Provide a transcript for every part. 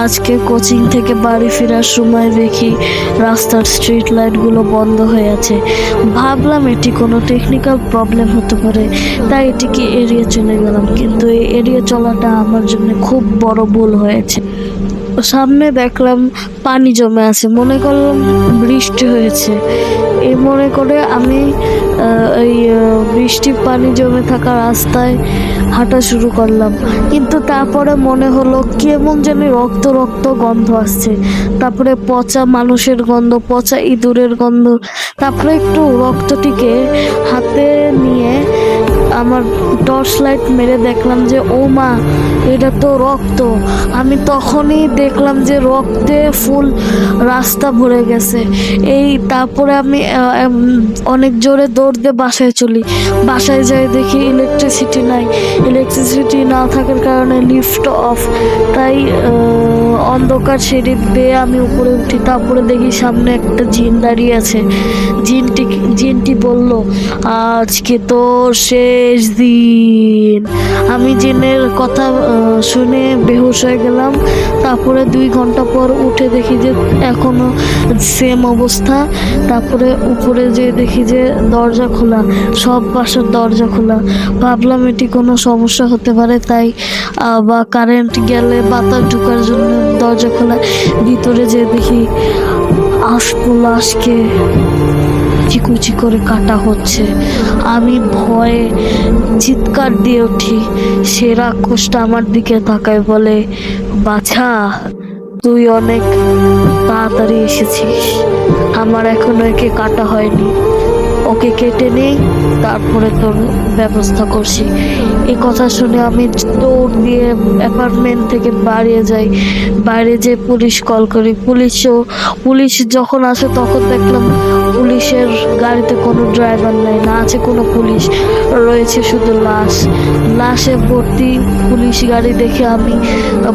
আজকে কোচিং থেকে বাড়ি ফেরার সময় দেখি রাস্তার স্ট্রিট লাইটগুলো বন্ধ হয়ে আছে। ভাবলাম এটি কোনো টেকনিক্যাল প্রবলেম হতে পারে, তাই এটিকে এড়িয়ে চলে গেলাম, কিন্তু এই এড়িয়ে চলাটা আমার জন্য খুব বড় ভুল হয়েছে। সামনে দেখলাম পানি জমে আছে, মনে করলাম বৃষ্টি হয়েছে। এই মনে করে আমি বৃষ্টির পানি জমে থাকা রাস্তায় হাঁটা শুরু করলাম, কিন্তু তারপরে মনে হলো কেমন জানি রক্ত রক্ত গন্ধ আসছে। তারপরে পচা মানুষের গন্ধ, পচা ইঁদুরের গন্ধ। তারপরে একটু রক্তটিকে হাতে নিয়ে আমার টর্চ লাইট মেরে দেখলাম যে ও মা, এটা তো রক্ত। আমি তখনই দেখলাম যে রক্তে ফুল রাস্তা ভরে গেছে। তারপরে আমি অনেক জোরে দৌড় দিয়ে বাসায় চলি। বাসায় যাই দেখি ইলেকট্রিসিটি নাই। ইলেকট্রিসিটি না থাকার কারণে লিফট অফ, তাই অন্ধকার সিঁড়ি বেয়ে আমি উপরে উঠি। তারপরে দেখি সামনে একটা জিন দাঁড়িয়ে আছে। জিনটি বলল, আজকে তোর শেষ দিন। আমি জিনের কথা শুনে বেহুশ হয়ে গেলাম। তারপরে 2 ঘন্টা পর উঠে দেখি যে এখনো সেম অবস্থা। তারপরে উপরে যেয়ে দেখি যে দরজা খোলা, সব বাসার দরজা খোলা। ভাবলাম এটি কোনো সমস্যা হতে পারে, তাই বা কারেন্ট গেলে বাতাস ঢোকার জন্য দরজা খোলা। ভিতরে যেয়ে দেখি লাশকে চিকুচি করে কাটা হচ্ছে। আমি ভয়ে চিৎকার দিয়ে উঠি। সে রাক্ষসটা আমার দিকে তাকায়, বলে, বাছা, তুই অনেক তাড়াতাড়ি এসেছিস। আমার এখনো একে কাটা হয়নি, ওকে কেটে নেই, তারপরে তোর ব্যবস্থা করছি। এই কথা শুনে আমি দৌড় দিয়ে অ্যাপার্টমেন্ট থেকে বাইরে যে পুলিশ কল করি। পুলিশ যখন আসে তখন দেখলাম পুলিশের গাড়িতে কোনো ড্রাইভার নাই, না আছে কোনো পুলিশ, রয়েছে শুধু লাশে ভর্তি পুলিশ গাড়ি দেখে আমি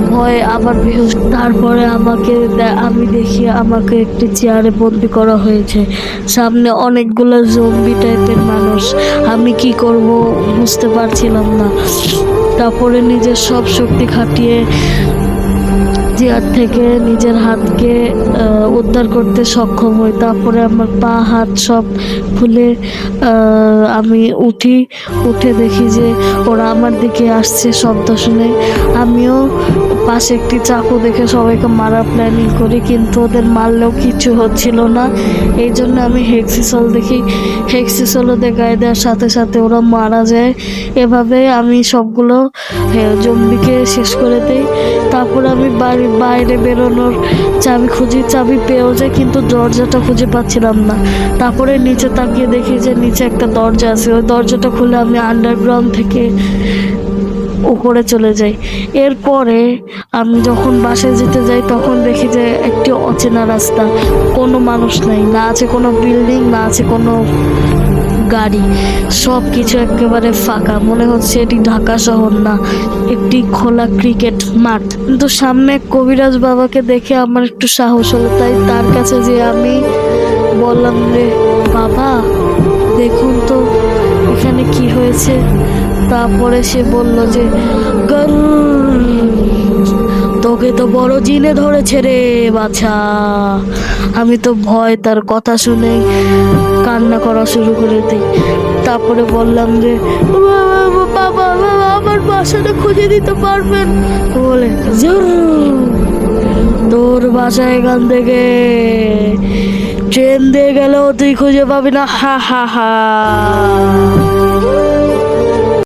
ভয়ে আবার বেহুশ। তারপরে আমি দেখি আমাকে একটি চেয়ারে বন্দি করা হয়েছে। সামনে অনেকগুলো জম্বি টাইপের মানুষ। আমি কি করব বুঝতে পারছিলাম না। তারপরে নিজের সব শক্তি খাটিয়ে চেয়ার থেকে নিজের হাতকে উদ্ধার করতে সক্ষম হই। তারপরে আমার পা হাত সব ফুলে আমি উঠে দেখি যে ওরা আমার দিকে আসছে শব্দ শুনে। আমিও পাশে একটি চাকু দেখে সবাইকে মারার প্ল্যানিং করি, কিন্তু ওদের মারলেও কিছু হচ্ছিল না। এই জন্য আমি হেক্সিসোল ওদের গায়ে দেওয়ার সাথে সাথে ওরা মারা যায়। এভাবে আমি সবগুলো জম্বিকে শেষ করে দিই। তারপর আমি বাইরে বেরোনোর চাবি পেয়েও যাই, কিন্তু দরজাটা খুঁজে পাচ্ছিলাম না। তারপরে নিচে তাকিয়ে দেখি যে নিচে একটা দরজা আছে। ওই দরজাটা খুলে আমি আন্ডারগ্রাউন্ড থেকে উপরে চলে যাই। এরপরে আমি যখন বাসায় যেতে যাই তখন দেখি যে একটি অচেনা রাস্তা, কোনো মানুষ নাই, না আছে কোনো বিল্ডিং, না আছে কোনো গাড়ি, সব কিছু একেবারে ফাঁকা। মনে হচ্ছে এটি ঢাকা শহর না, একটি খোলা ক্রিকেট মাঠ। কিন্তু সামনে কবিরাজ বাবাকে দেখে আমার একটু সাহস হলো, তাই তার কাছে যে আমি বললাম, রে বাবা, দেখুন তো এখানে কি হয়েছে। তারপরে সে বলল যে, তোকে তো বড় জিনে ধরেছে রে বাছা। আমি তো ভয় তার কথা শুনে কান্না করা শুরু করে দিই। তারপরে বললাম যে, বাবা, আমার বাসাটা খুঁজে দিতে পারবেন? বলে, তোর বাসা এখান থেকে ট্রেন দিয়ে গেলেও তুই খুঁজে পাবি না, হা হা হা।